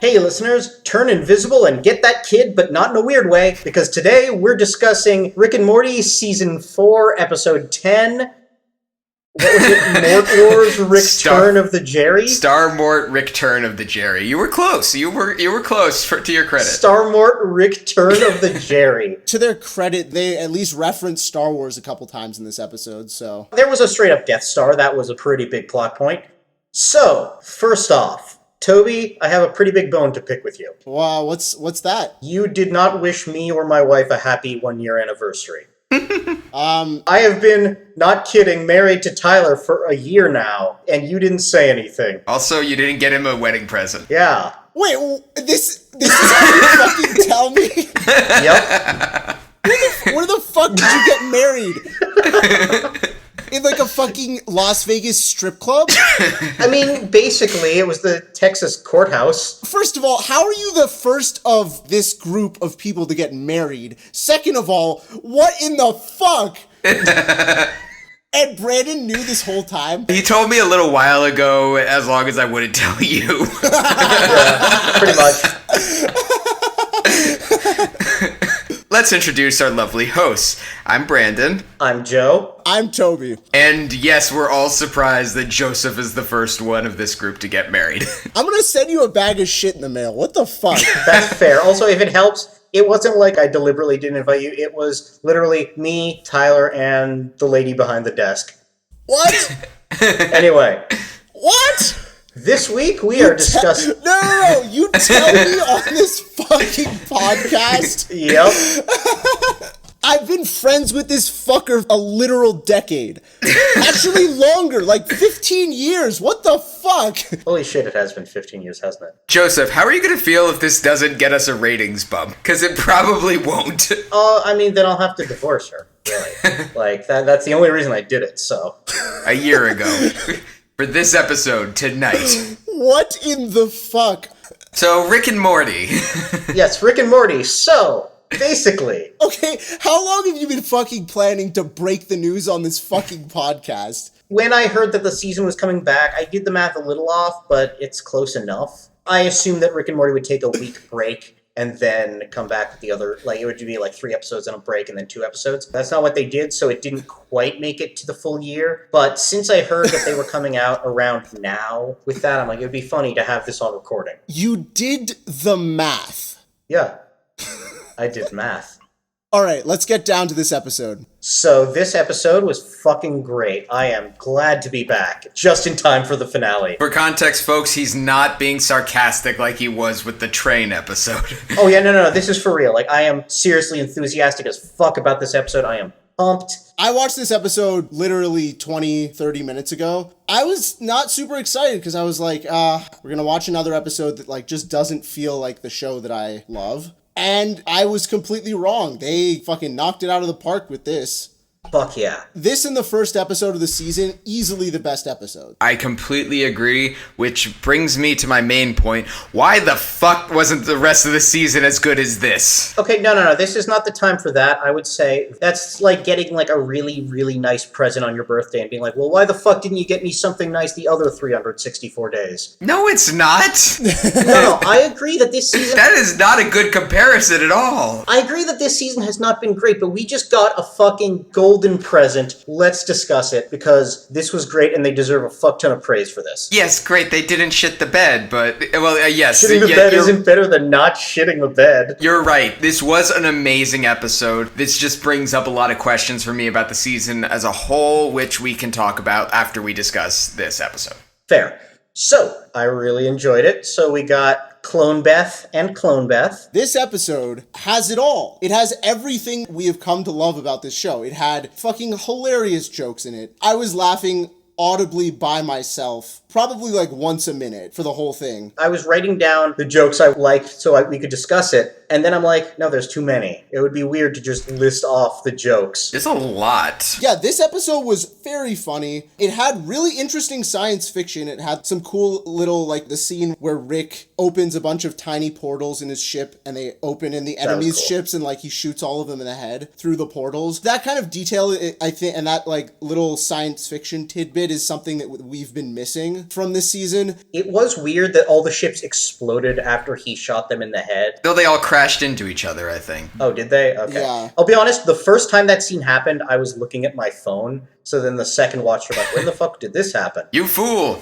Hey listeners, turn invisible and get that kid, but not in a weird way, because today we're discussing Rick and Morty Season 4, Episode 10. What was it? Mort Wars, Rickturn of the Jerri? Star Mort, Rickturn of the Jerri. You were close. You were close, to your credit. Star Mort, Rickturn of the Jerri. To their credit, they at least referenced Star Wars a couple times in this episode, so... There was a straight-up Death Star. That was a pretty big plot point. So, first off, Toby, I have a pretty big bone to pick with you. Wow, what's that? You did not wish me or my wife a happy one-year anniversary. I have been, not kidding, married to Tyler for a year now, and you didn't say anything. Also, you didn't get him a wedding present. Yeah. Wait, this is how you fucking tell me? Yep. Where the fuck did you get married? In like a fucking Las Vegas strip club? I mean, basically, it was the Texas courthouse. First of all, how are you the first of this group of people to get married? Second of all, what in the fuck? And Brandon knew this whole time? He told me a little while ago, as long as I wouldn't tell you. Yeah, pretty much. Let's introduce our lovely hosts. I'm Brandon. I'm Joe. I'm Toby. And yes, we're all surprised that Joseph is the first one of this group to get married. I'm gonna send you a bag of shit in the mail. What the fuck? That's fair. Also, if it helps, it wasn't like I deliberately didn't invite you. It was literally me, Tyler, and the lady behind the desk. What? Anyway. What? This week we are discussing... No, you tell me on this fucking podcast. Yep. I've been friends with this fucker a literal decade. Actually longer, like 15 years. What the fuck? Holy shit, it has been 15 years, hasn't it? Joseph, how are you going to feel if this doesn't get us a ratings bump? Because it probably won't. I mean, then I'll have to divorce her. Really. Like, that's the only reason I did it, so... A year ago. For this episode, tonight. What in the fuck? So, Rick and Morty. Yes, Rick and Morty. So, basically... Okay, how long have you been fucking planning to break the news on this fucking podcast? When I heard that the season was coming back, I did the math a little off, but it's close enough. I assumed that Rick and Morty would take a week break and then come back with the other, like, it would be like 3 episodes and a break and then 2 episodes. That's not what they did, so it didn't quite make it to the full year. But since I heard that they were coming out around now with that, I'm like, it would be funny to have this on recording. You did the math. Yeah, I did math. All right, let's get down to this episode. So this episode was fucking great. I am glad to be back, just in time for the finale. For context, folks, he's not being sarcastic like he was with the train episode. Oh yeah, no, this is for real. Like, I am seriously enthusiastic as fuck about this episode. I am pumped. I watched this episode literally 20, 30 minutes ago. I was not super excited because I was like, we're gonna watch another episode that like just doesn't feel like the show that I love. And I was completely wrong. They fucking knocked it out of the park with this. Fuck yeah. This and the first episode of the season, easily the best episode. I completely agree, which brings me to my main point. Why the fuck wasn't the rest of the season as good as this? Okay, no, this is not the time for that. I would say that's like getting like a really, really nice present on your birthday and being like, well, why the fuck didn't you get me something nice the other 364 days? No, it's not. No, I agree that this season... That is not a good comparison at all. I agree that this season has not been great, but we just got a fucking golden present. Let's discuss it, because this was great and they deserve a fuck ton of praise for this. Yes, great, they didn't shit the bed, but, well, yes. Shitting the bed isn't better than not shitting the bed. You're right. This was an amazing episode. This just brings up a lot of questions for me about the season as a whole, which we can talk about after we discuss this episode. Fair. So, I really enjoyed it. So we got Clone Beth and Clone Beth. This episode has it all. It has everything we have come to love about this show. It had fucking hilarious jokes in it. I was laughing audibly by myself, probably like once a minute for the whole thing. I was writing down the jokes I liked so we could discuss it, and then I'm like, no, there's too many. It would be weird to just list off the jokes. There's a lot. Yeah, this episode was very funny. It had really interesting science fiction. It had some cool little, like, the scene where Rick opens a bunch of tiny portals in his ship, and they open in the enemy's ships, and, like, he shoots all of them in the head through the portals. That kind of detail, I think, and that, like, little science fiction tidbit bit is something that we've been missing from this season. It was weird that all the ships exploded after he shot them in the head. Though they all crashed into each other, I think. Oh, did they? Okay. Yeah. I'll be honest, the first time that scene happened, I was looking at my phone. So then the second watch, we're like, when the fuck did this happen? You fool!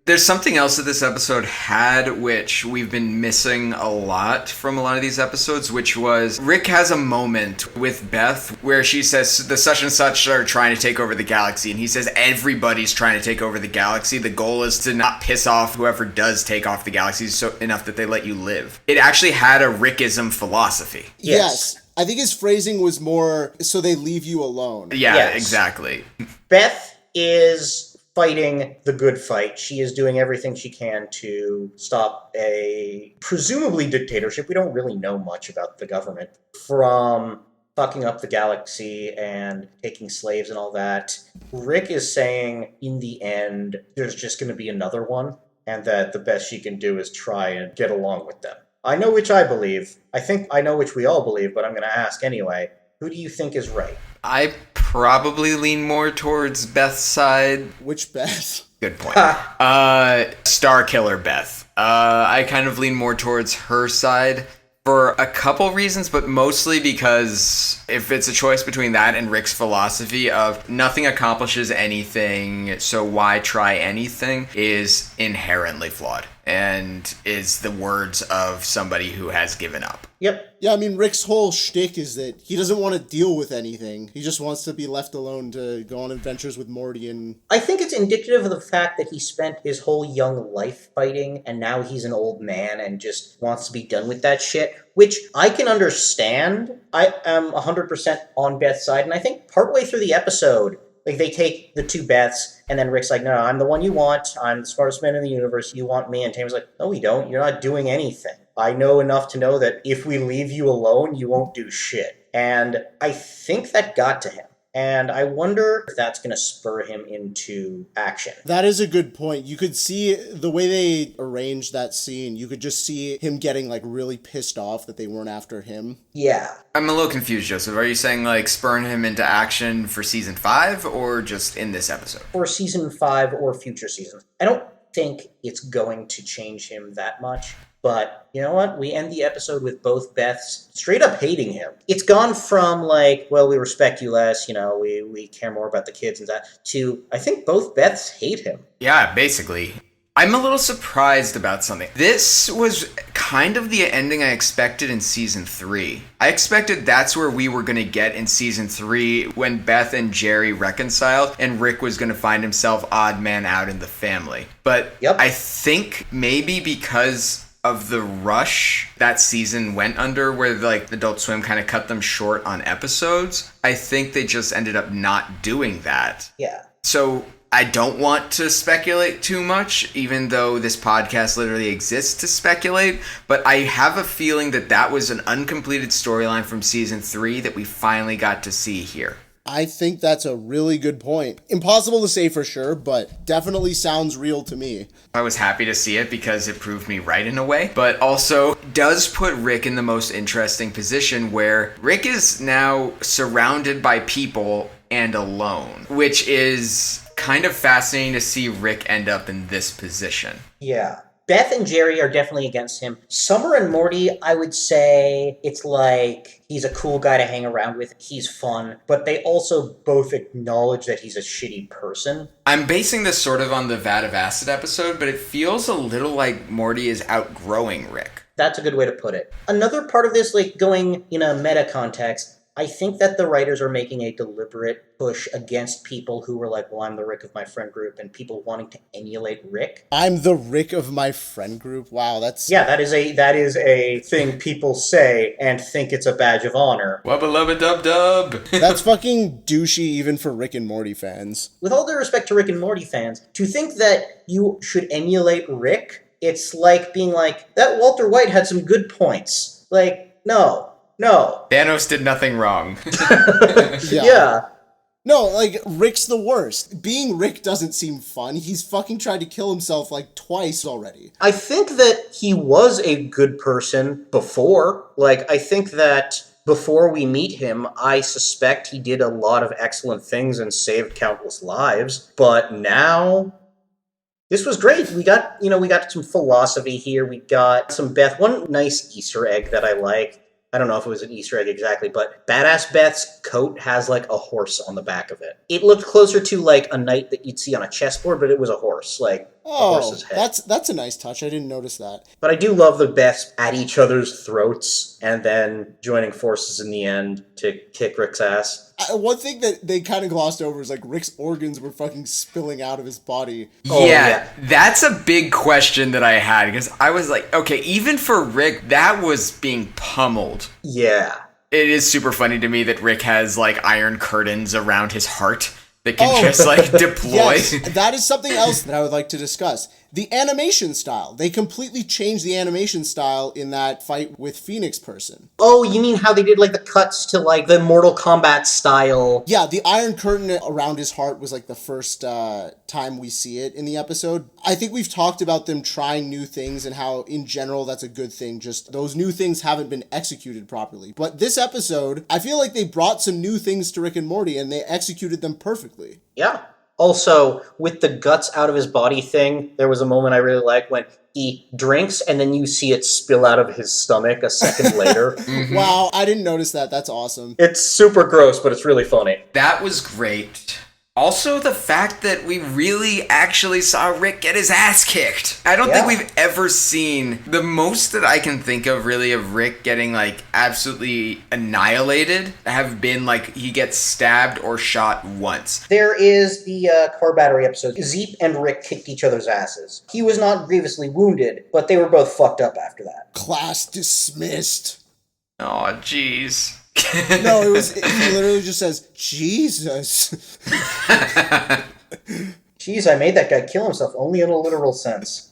There's something else that this episode had, which we've been missing a lot from a lot of these episodes, which was Rick has a moment with Beth where she says the such and such are trying to take over the galaxy, and he says everybody's trying to take over the galaxy. The goal is to not piss off whoever does take off the galaxy so enough that they let you live. It actually had a Rickism philosophy. Yes. I think his phrasing was more, so they leave you alone. Yeah, Yes. exactly. Beth is fighting the good fight. She is doing everything she can to stop a presumably dictatorship. We don't really know much about the government from fucking up the galaxy and taking slaves and all that. Rick is saying in the end, there's just going to be another one, and that the best she can do is try and get along with them. I know which I believe. I think I know which we all believe, but I'm going to ask anyway. Who do you think is right? I probably lean more towards Beth's side. Which Beth? Good point. Star Killer Beth. I kind of lean more towards her side for a couple reasons, but mostly because if it's a choice between that and Rick's philosophy of nothing accomplishes anything, so why try anything, is inherently flawed and is the words of somebody who has given up. Yep. Yeah, I mean, Rick's whole shtick is that he doesn't want to deal with anything. He just wants to be left alone to go on adventures with Morty and... I think it's indicative of the fact that he spent his whole young life fighting, and now he's an old man and just wants to be done with that shit, which I can understand. I am 100% on Beth's side, and I think partway through the episode, like, they take the two Beths, and then Rick's like, no, I'm the one you want. I'm the smartest man in the universe. You want me. And Tamer's like, no, we don't. You're not doing anything. I know enough to know that if we leave you alone, you won't do shit. And I think that got to him. And I wonder if that's going to spur him into action. That is a good point. You could see the way they arranged that scene. You could just see him getting, like, really pissed off that they weren't after him. Yeah. I'm a little confused, Joseph. Are you saying, like, spurring him into action for season 5 or just in this episode? For season 5 or future seasons. I don't think it's going to change him that much. But you know what? We end the episode with both Beths straight up hating him. It's gone from, like, well, we respect you less, you know, we care more about the kids and that, to, I think both Beths hate him. Yeah, basically. I'm a little surprised about something. This was kind of the ending I expected in season 3. I expected that's where we were going to get in season 3 when Beth and Jerri reconciled and Rick was going to find himself odd man out in the family. But Yep. I think maybe because of the rush that season went under, where like Adult Swim kind of cut them short on episodes, I think they just ended up not doing that. Yeah. So I don't want to speculate too much, even though this podcast literally exists to speculate, but I have a feeling that that was an uncompleted storyline from season 3 that we finally got to see here. I think that's a really good point. Impossible to say for sure, but definitely sounds real to me. I was happy to see it because it proved me right in a way, but also does put Rick in the most interesting position where Rick is now surrounded by people and alone, which is kind of fascinating to see Rick end up in this position. Yeah. Beth and Jerri are definitely against him. Summer and Morty, I would say it's like he's a cool guy to hang around with. He's fun, but they also both acknowledge that he's a shitty person. I'm basing this sort of on the Vat of Acid episode, but it feels a little like Morty is outgrowing Rick. That's a good way to put it. Another part of this, like going in a meta context, I think that the writers are making a deliberate push against people who were like, well, I'm the Rick of my friend group, and people wanting to emulate Rick. I'm the Rick of my friend group. Wow, that's... Yeah, that is a thing people say and think it's a badge of honor. Wubba lubba dub dub. That's fucking douchey even for Rick and Morty fans. With all due respect to Rick and Morty fans, to think that you should emulate Rick, it's like being like, that Walter White had some good points. Like, no. Thanos did nothing wrong. Yeah. No, like, Rick's the worst. Being Rick doesn't seem fun. He's fucking tried to kill himself like twice already. I think that he was a good person before. Like, I think that before we meet him, I suspect he did a lot of excellent things and saved countless lives. But now, this was great. We got some philosophy here. We got some Beth. One nice Easter egg that I like. I don't know if it was an Easter egg exactly, but Badass Beth's coat has like a horse on the back of it. It looked closer to like a knight that you'd see on a chessboard, but it was a horse, like a horse's head. That's a nice touch. I didn't notice that. But I do love the Beths at each other's throats and then joining forces in the end to kick Rick's ass. One thing that they kind of glossed over is like Rick's organs were fucking spilling out of his body. Yeah, that's a big question that I had because I was like, okay, even for Rick, that was being pummeled. Yeah. It is super funny to me that Rick has like iron curtains around his heart that can just like deploy. Yes, that is something else that I would like to discuss. The animation style. They completely changed the animation style in that fight with Phoenix Person. Oh, you mean how they did like the cuts to like the Mortal Kombat style? Yeah, the iron curtain around his heart was like the first time we see it in the episode. I think we've talked about them trying new things and how in general that's a good thing. Just those new things haven't been executed properly. But this episode, I feel like they brought some new things to Rick and Morty and they executed them perfectly. Yeah. Also, with the guts out of his body thing, there was a moment I really liked when he drinks and then you see it spill out of his stomach a second later. Mm-hmm. Wow, I didn't notice that. That's awesome. It's super gross, but it's really funny. That was great. Also, the fact that we really actually saw Rick get his ass kicked. I don't think we've ever seen the most that I can think of really of Rick getting like absolutely annihilated have been like he gets stabbed or shot once. There is the core battery episode. Zeep and Rick kicked each other's asses. He was not grievously wounded, but they were both fucked up after that. Class dismissed. Oh, jeez. No, he literally just says, Jesus. Jeez, I made that guy kill himself, only in a literal sense.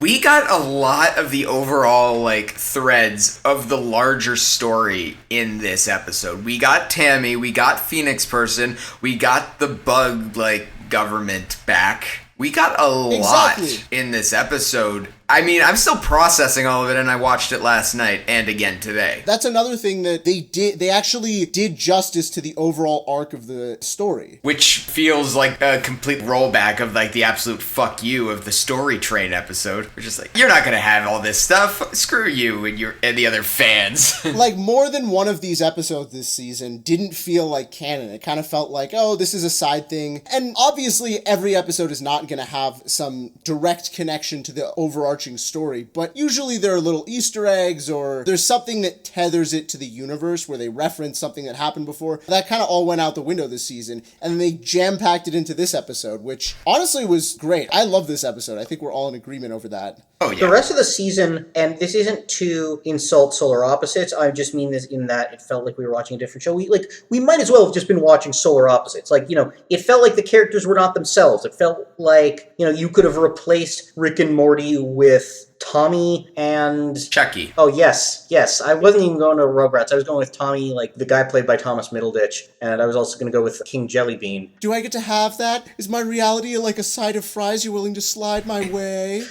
We got a lot of the overall, like, threads of the larger story in this episode. We got Tammy, we got Phoenix Person, we got the bug, like, government back. We got a lot in this episode. I mean, I'm still processing all of it, and I watched it last night and again today. That's another thing that they did. They actually did justice to the overall arc of the story. Which feels like a complete rollback of, like, the absolute fuck you of the Story Train episode. Which is like, you're not gonna have all this stuff. Screw you and the other fans. Like, more than one of these episodes this season didn't feel like canon. It kind of felt like, oh, this is a side thing. And obviously, every episode is not gonna have some direct connection to the overarching story, but usually there are little Easter eggs or there's something that tethers it to the universe where they reference something that happened before. That kind of all went out the window this season, and then they jam-packed it into this episode, which honestly was great. I love this episode. I think we're all in agreement over that. Oh, yeah. The rest of the season, and this isn't to insult Solar Opposites, I just mean this in that it felt like we were watching a different show. We might as well have just been watching Solar Opposites. Like, you know, it felt like the characters were not themselves. It felt like, you know, you could have replaced Rick and Morty with Tommy and Chucky. Oh, yes. I wasn't even going to Rugrats. I was going with Tommy, like the guy played by Thomas Middleditch, and I was also going to go with King Jellybean. Do I get to have that? Is my reality like a side of fries you're willing to slide my way?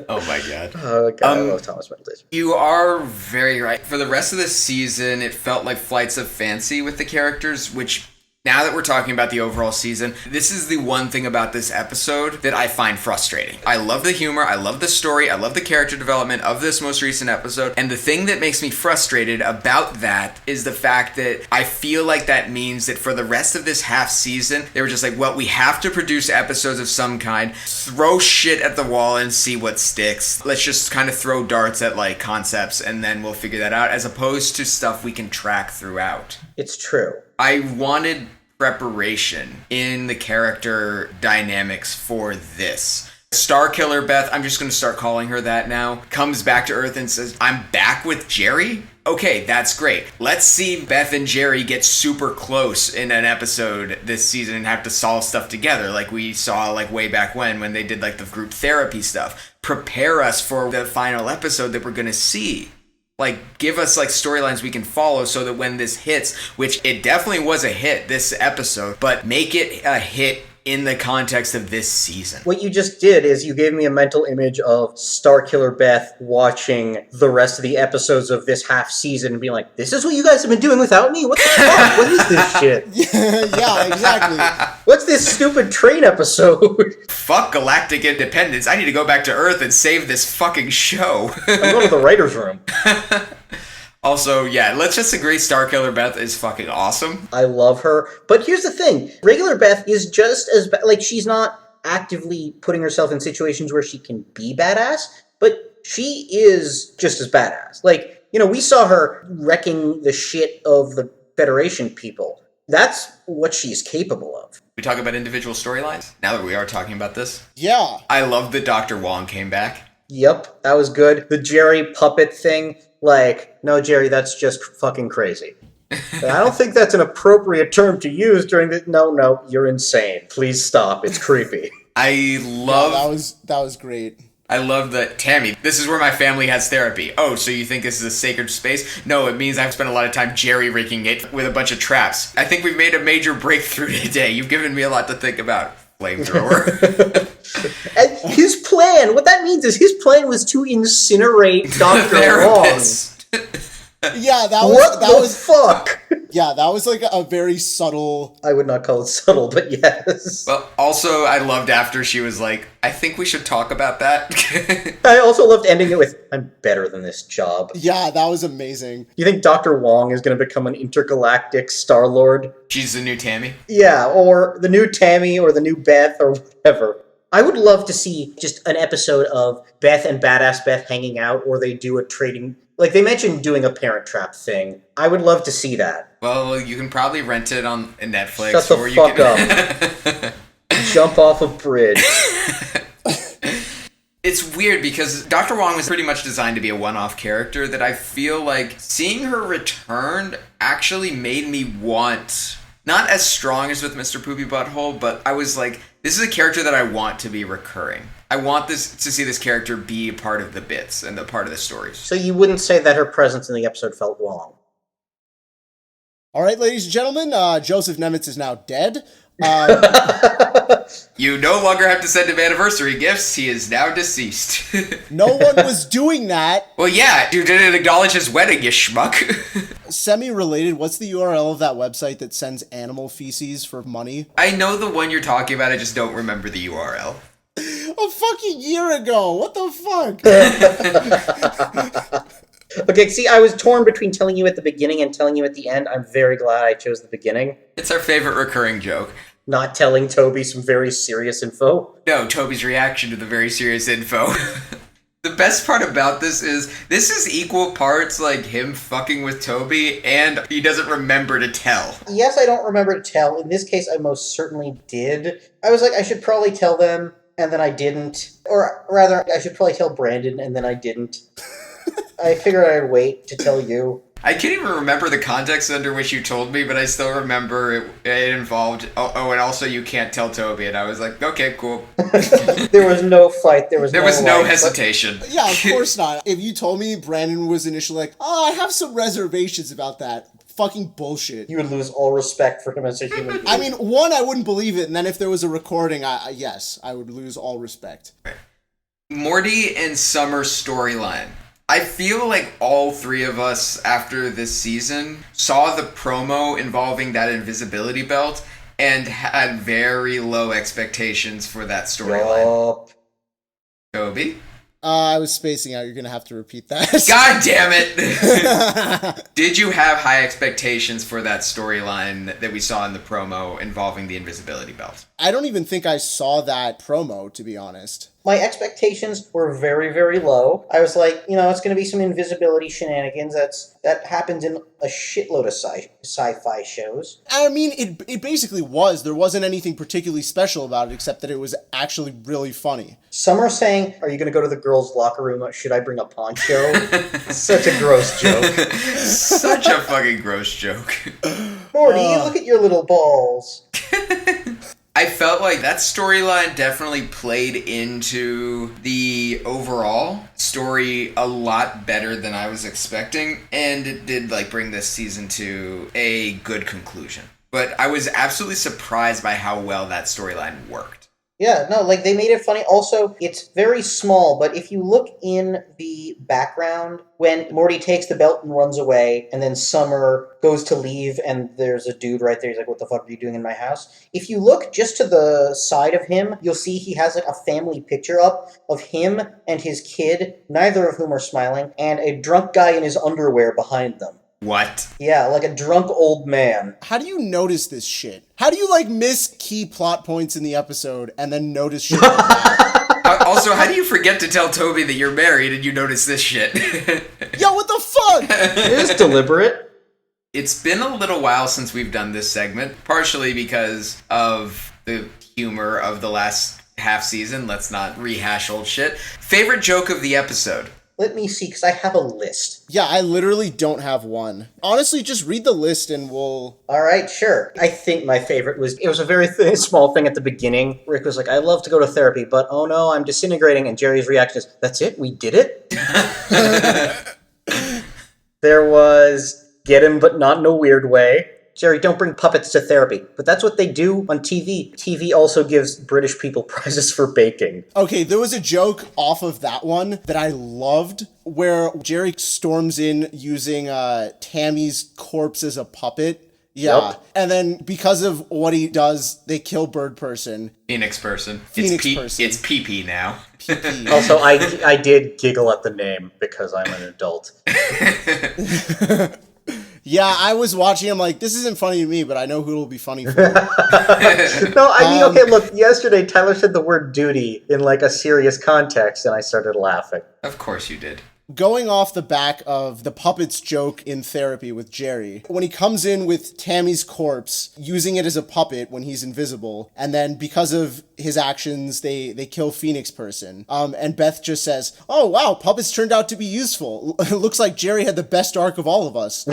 Oh my god. Oh god, I love Thomas Middleditch. You are very right. For the rest of the season, it felt like Flights of Fancy with the characters, which now that we're talking about the overall season, this is the one thing about this episode that I find frustrating. I love the humor, I love the story, I love the character development of this most recent episode, and the thing that makes me frustrated about that is the fact that I feel like that means that for the rest of this half season, they were just like, well, we have to produce episodes of some kind, throw shit at the wall and see what sticks. Let's just kind of throw darts at, like, concepts, and then we'll figure that out, as opposed to stuff we can track throughout. It's true. I wanted preparation in the character dynamics for this. Star Killer Beth, I'm just going to start calling her that now, comes back to Earth and says, I'm back with Jerri? Okay, that's great. Let's see Beth and Jerri get super close in an episode this season and have to solve stuff together like we saw like way back when they did like the group therapy stuff. Prepare us for the final episode that we're going to see. Like, give us, like, storylines we can follow so that when this hits, which it definitely was a hit, this episode, but make it a hit in the context of this season. What you just did is you gave me a mental image of Starkiller Beth watching the rest of the episodes of this half season and being like, this is what you guys have been doing without me? What the fuck? What is this shit? Yeah, exactly. What's this stupid train episode? Fuck galactic independence. I need to go back to Earth and save this fucking show. I'm going to the writer's room. Also, yeah, let's just agree Starkiller Beth is fucking awesome. I love her. But here's the thing. Regular Beth is just as bad. Like, she's not actively putting herself in situations where she can be badass, but she is just as badass. Like, you know, we saw her wrecking the shit of the Federation people. That's what she's capable of. We talk about individual storylines? Now that we are talking about this? Yeah. I love that Dr. Wong came back. Yep, that was good. The Jerri puppet thing, like, no, Jerri, that's just fucking crazy. I don't think that's an appropriate term to use during the... No, you're insane. Please stop. It's creepy. I love... Yeah, that was great. I love that, Tammy, this is where my family has therapy. Oh, so you think this is a sacred space? No, it means I've spent a lot of time jerry-rigging it with a bunch of traps. I think we've made a major breakthrough today. You've given me a lot to think about. Flamethrower. And his plan, what that means is his plan was to incinerate Dr. Wong. Yeah, What the fuck? Yeah, that was like a very subtle... I would not call it subtle, but yes. Well, also, I loved after she was like, I think we should talk about that. I also loved ending it with, I'm better than this job. Yeah, that was amazing. You think Dr. Wong is going to become an intergalactic Star-Lord? She's the new Tammy? Yeah, or the new Tammy, or the new Beth, or whatever. I would love to see just an episode of Beth and Badass Beth hanging out, or they do a trading... Like, they mentioned doing a Parent Trap thing. I would love to see that. Well, you can probably rent it on Netflix. Shut the or you fuck can... up. Jump off a bridge. It's weird because Dr. Wong was pretty much designed to be a one-off character that I feel like seeing her return actually made me want... Not as strong as with Mr. Poopy Butthole, but I was like, this is a character that I want to be recurring. I want to see this character be a part of the bits and a part of the stories. So you wouldn't say that her presence in the episode felt wrong? All right, ladies and gentlemen, Joseph Nemitz is now dead. You no longer have to send him anniversary gifts. He is now deceased. No one was doing that. Well, yeah, you didn't acknowledge his wedding, you schmuck. Semi-related, what's the URL of that website that sends animal feces for money? I know the one you're talking about, I just don't remember the URL. A fucking year ago! What the fuck? Okay, see, I was torn between telling you at the beginning and telling you at the end. I'm very glad I chose the beginning. It's our favorite recurring joke. Not telling Toby some very serious info. No, Toby's reaction to the very serious info. The best part about this is equal parts like him fucking with Toby and he doesn't remember to tell. Yes, I don't remember to tell. In this case, I most certainly did. I was like, I should probably tell them, and then I didn't. Or rather, I should probably tell Brandon, and then I didn't. I figured I'd wait to tell you. I can't even remember the context under which you told me, but I still remember it involved, and also you can't tell Toby, and I was like, okay, cool. There was no fight, there was no hesitation. Yeah, of course not. If you told me Brandon was initially like, oh, I have some reservations about that, fucking bullshit. You would lose all respect for him as a human being. I mean, one, I wouldn't believe it, and then if there was a recording, yes, I would lose all respect. Morty and Summer storyline. I feel like all three of us, after this season, saw the promo involving that invisibility belt and had very low expectations for that storyline. Toby? I was spacing out. You're going to have to repeat that. God damn it! Did you have high expectations for that storyline that we saw in the promo involving the invisibility belt? I don't even think I saw that promo, to be honest. My expectations were very, very low. I was like, it's going to be some invisibility shenanigans. That happens in a shitload of sci-fi shows. I mean, it basically was. There wasn't anything particularly special about it, except that it was actually really funny. Some are saying, are you going to go to the girls' locker room? Should I bring a poncho? Such a gross joke. Such a fucking gross joke. Morty, look at your little balls. I felt like that storyline definitely played into the overall story a lot better than I was expecting, and it did bring this season to a good conclusion. but I was absolutely surprised by how well that storyline worked. Yeah, no, like they made it funny. Also, it's very small, but if you look in the background, when Morty takes the belt and runs away, and then Summer goes to leave, and there's a dude right there. He's like, "What the fuck are you doing in my house?" If you look just to the side of him, you'll see he has like a family picture up of him and his kid, neither of whom are smiling, and a drunk guy in his underwear behind them. What? Yeah, like a drunk old man. How do you notice this shit? How do you, like, miss key plot points in the episode and then notice shit like that? Also, how do you forget to tell Toby that you're married and you notice this shit? Yo, what the fuck? It is deliberate. It's been a little while since we've done this segment, partially because of the humor of the last half season. Let's not rehash old shit. Favorite joke of the episode? Let me see, because I have a list. Yeah, I literally don't have one. Honestly, just read the list and we'll... Alright, sure. I think my favorite was, it was a very small thing at the beginning. Rick was like, "I love to go to therapy, but oh no, I'm disintegrating." And Jerry's reaction is, "That's it? We did it?" There was, "Get him, but not in a weird way." Jerry, don't bring puppets to therapy. But that's what they do on TV. TV also gives British people prizes for baking. Okay, there was a joke off of that one that I loved where Jerry storms in using Tammy's corpse as a puppet. Yeah. Yep. And then because of what he does, they kill Bird Person. Phoenix Person. Phoenix Person. It's PP now. PP. Also, I did giggle at the name because I'm an adult. Yeah, I was watching him like, this isn't funny to me, but I know who it'll be funny for. No, I mean, okay, look, yesterday Tyler said the word duty in like a serious context, and I started laughing. Of course you did. Going off the back of the puppets joke in therapy with Jerry, when he comes in with Tammy's corpse, using it as a puppet when he's invisible, and then because of his actions, they kill Phoenix Person. And Beth just says, "Oh wow, puppets turned out to be useful. It looks like Jerry had the best arc of all of us."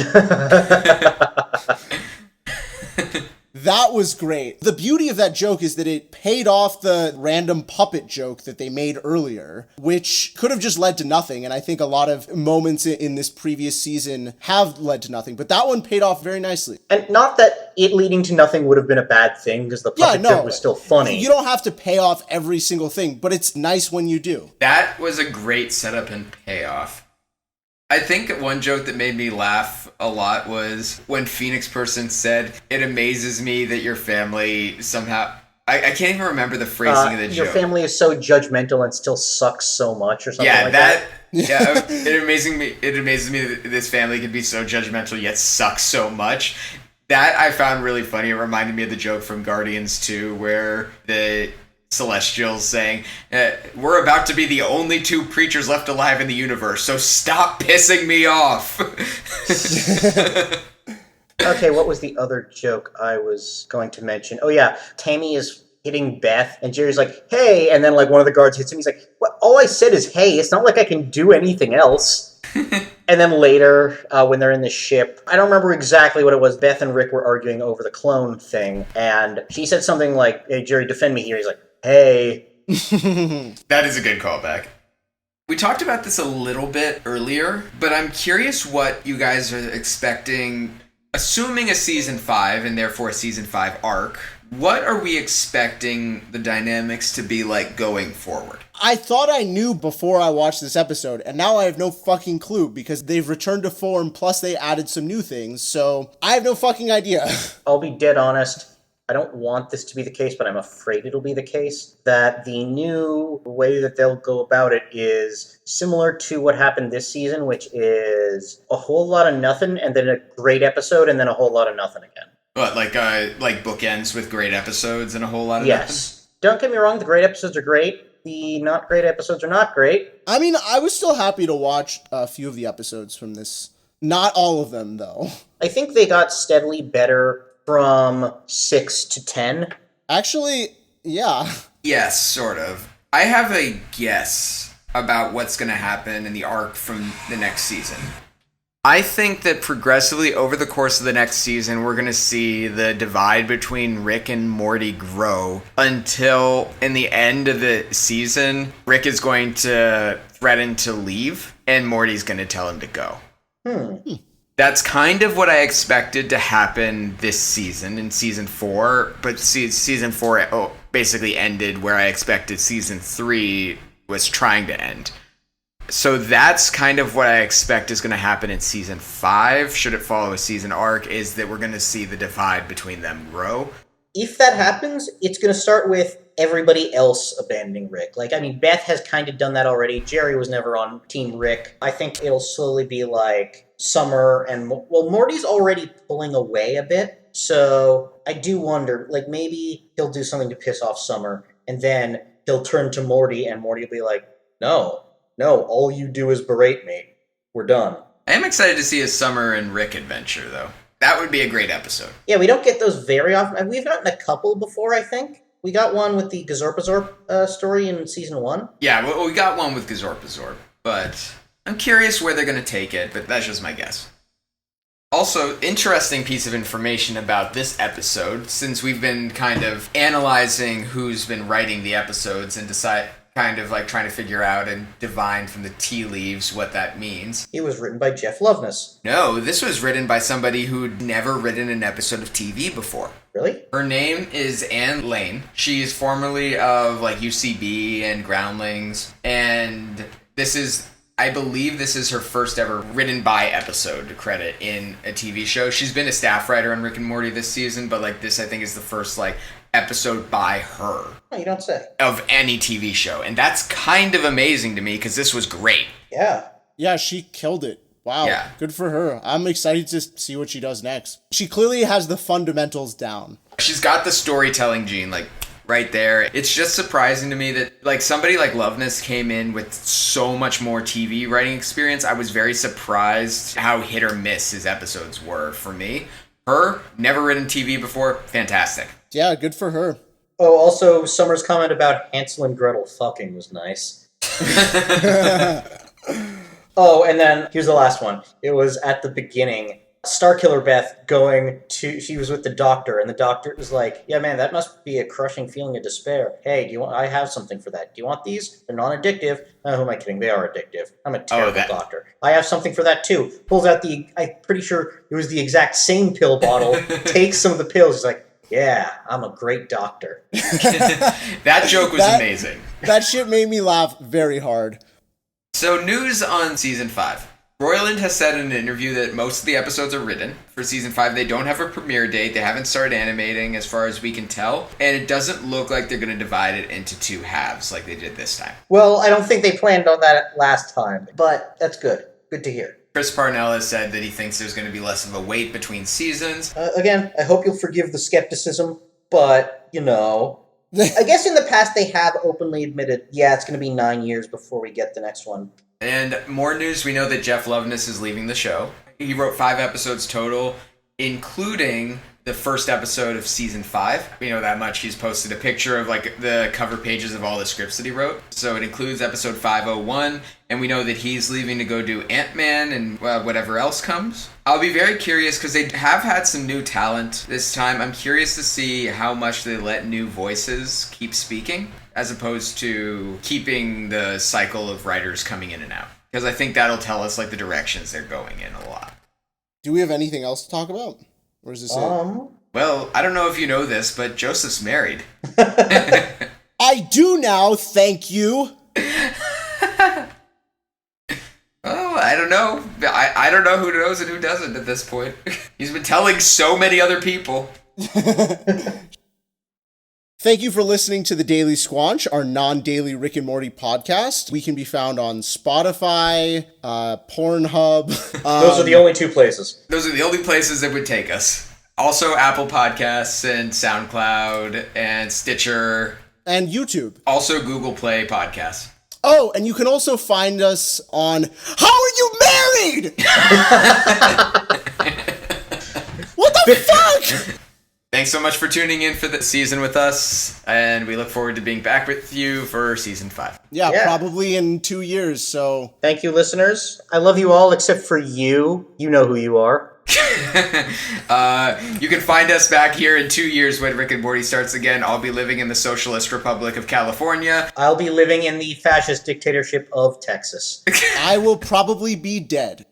That was great. The beauty of that joke is that it paid off the random puppet joke that they made earlier, which could have just led to nothing. And I think a lot of moments in this previous season have led to nothing. But that one paid off very nicely. And not that it leading to nothing would have been a bad thing, because the puppet joke was still funny. You don't have to pay off every single thing, but it's nice when you do. That was a great setup and payoff. I think one joke that made me laugh a lot was when Phoenix Person said, "It amazes me that your family somehow..." I can't even remember the phrasing of the your joke. Your family is so judgmental and still sucks so much, or something like that. Yeah, it amazes me that this family can be so judgmental yet sucks so much. That I found really funny. It reminded me of the joke from Guardians 2 where the Celestials saying, "We're about to be the only two preachers left alive in the universe, so stop pissing me off." Okay, what was the other joke I was going to mention? Oh yeah, Tammy is hitting Beth, and Jerry's like, "Hey," and then like one of the guards hits him. He's like, "What? All I said is hey. It's not like I can do anything else." And then later, when they're in the ship, I don't remember exactly what it was. Beth and Rick were arguing over the clone thing, and she said something like, "Hey, Jerry, defend me here." He's like, "Hey." That is a good callback. We talked about this a little bit earlier, but I'm curious what you guys are expecting, assuming a season 5 and therefore a season 5 arc. What are we expecting the dynamics to be like going forward? I thought I knew before I watched this episode, and now I have no fucking clue because they've returned to form, plus they added some new things, so I have no fucking idea. I'll be dead honest. I don't want this to be the case, but I'm afraid it'll be the case, that the new way that they'll go about it is similar to what happened this season, which is a whole lot of nothing, and then a great episode, and then a whole lot of nothing again. What, like bookends with great episodes and a whole lot of Yes. Don't get me wrong, the great episodes are great. The not great episodes are not great. I mean, I was still happy to watch a few of the episodes from this. Not all of them, though. I think they got steadily better from 6 to 10. Actually, yeah. Yes, sort of. I have a guess about what's going to happen in the arc from the next season. I think that progressively over the course of the next season, we're going to see the divide between Rick and Morty grow until in the end of the season, Rick is going to threaten to leave and Morty's going to tell him to go. That's kind of what I expected to happen this season in season 4, but season 4 basically ended where I expected season 3 was trying to end. So that's kind of what I expect is going to happen in season 5, should it follow a season arc, is that we're going to see the divide between them grow. If that happens, it's going to start with everybody else abandoning Rick. Like, I mean, Beth has kind of done that already. Jerri was never on Team Rick. I think it'll slowly be like Summer and... Well, Morty's already pulling away a bit, so I do wonder, like, maybe he'll do something to piss off Summer, and then he'll turn to Morty, and Morty will be like, no, all you do is berate me. We're done. I am excited to see a Summer and Rick adventure, though. That would be a great episode. Yeah, we don't get those very often. We've gotten a couple before, I think. We got one with the Gazorpazorp story in season 1. Yeah, well, we got one with Gazorpazorp, but I'm curious where they're going to take it, but that's just my guess. Also, interesting piece of information about this episode, since we've been kind of analyzing who's been writing the episodes and kind of like trying to figure out and divine from the tea leaves what that means. It was written by Jeff Loveness. No, this was written by somebody who'd never written an episode of TV before. Really? Her name is Anne Lane. She's formerly of like UCB and Groundlings, and I believe this is her first ever written by episode credit in a TV show. She's been a staff writer on Rick and Morty this season, but like this I think is the first like episode by her. Oh, you don't say. Of any TV show. And that's kind of amazing to me because this was great. Yeah. Yeah, she killed it. Wow. Yeah. Good for her. I'm excited to see what she does next. She clearly has the fundamentals down. She's got the storytelling gene, like, right there. It's just surprising to me that, like, somebody like Loveness came in with so much more TV writing experience. I was very surprised how hit or miss his episodes were for me. Her, never written TV before, fantastic. Yeah, good for her. Oh, also, Summer's comment about Hansel and Gretel fucking was nice. Oh, and then here's the last one. It was at the beginning. Starkiller Beth she was with the doctor, and the doctor was like, yeah, man, that must be a crushing feeling of despair. Hey, I have something for that. Do you want these? They're non-addictive. Oh, who am I kidding? They are addictive. I'm a terrible doctor. I have something for that, too. Pulls out I'm pretty sure it was the exact same pill bottle, takes some of the pills. He's like, yeah, I'm a great doctor. That joke was amazing. That shit made me laugh very hard. So, news on Season 5. Roiland has said in an interview that most of the episodes are written. For Season 5, they don't have a premiere date. They haven't started animating as far as we can tell. And it doesn't look like they're going to divide it into 2 halves like they did this time. Well, I don't think they planned on that last time, but that's good. Good to hear. Chris Parnell has said that he thinks there's going to be less of a wait between seasons. Again, I hope you'll forgive the skepticism, but, I guess in the past they have openly admitted, yeah, it's going to be 9 years before we get the next one. And more news, we know that Jeff Loveness is leaving the show. He wrote 5 episodes total, including the first episode of Season 5. We know that much. He's posted a picture of like the cover pages of all the scripts that he wrote. So it includes episode 501, and we know that he's leaving to go do Ant-Man and whatever else comes. I'll be very curious because they have had some new talent this time. I'm curious to see how much they let new voices keep speaking, as opposed to keeping the cycle of writers coming in and out. Because I think that'll tell us like the directions they're going in a lot. Do we have anything else to talk about? Or is this it? Well, I don't know if you know this, but Joseph's married. I do now, thank you. Oh, I don't know. I don't know who knows and who doesn't at this point. He's been telling so many other people. Thank you for listening to the Daily Squanch, our non-daily Rick and Morty podcast. We can be found on Spotify, Pornhub. Those are the only 2 places. Those are the only places that would take us. Also Apple Podcasts and SoundCloud and Stitcher. And YouTube. Also Google Play Podcasts. Oh, and you can also find us on How Are You Married? What the fuck? Thanks so much for tuning in for the season with us, and we look forward to being back with you for Season 5. Yeah, probably in 2 years, so... Thank you, listeners. I love you all except for you. You know who you are. You can find us back here in 2 years when Rick and Morty starts again. I'll be living in the Socialist Republic of California. I'll be living in the fascist dictatorship of Texas. I will probably be dead.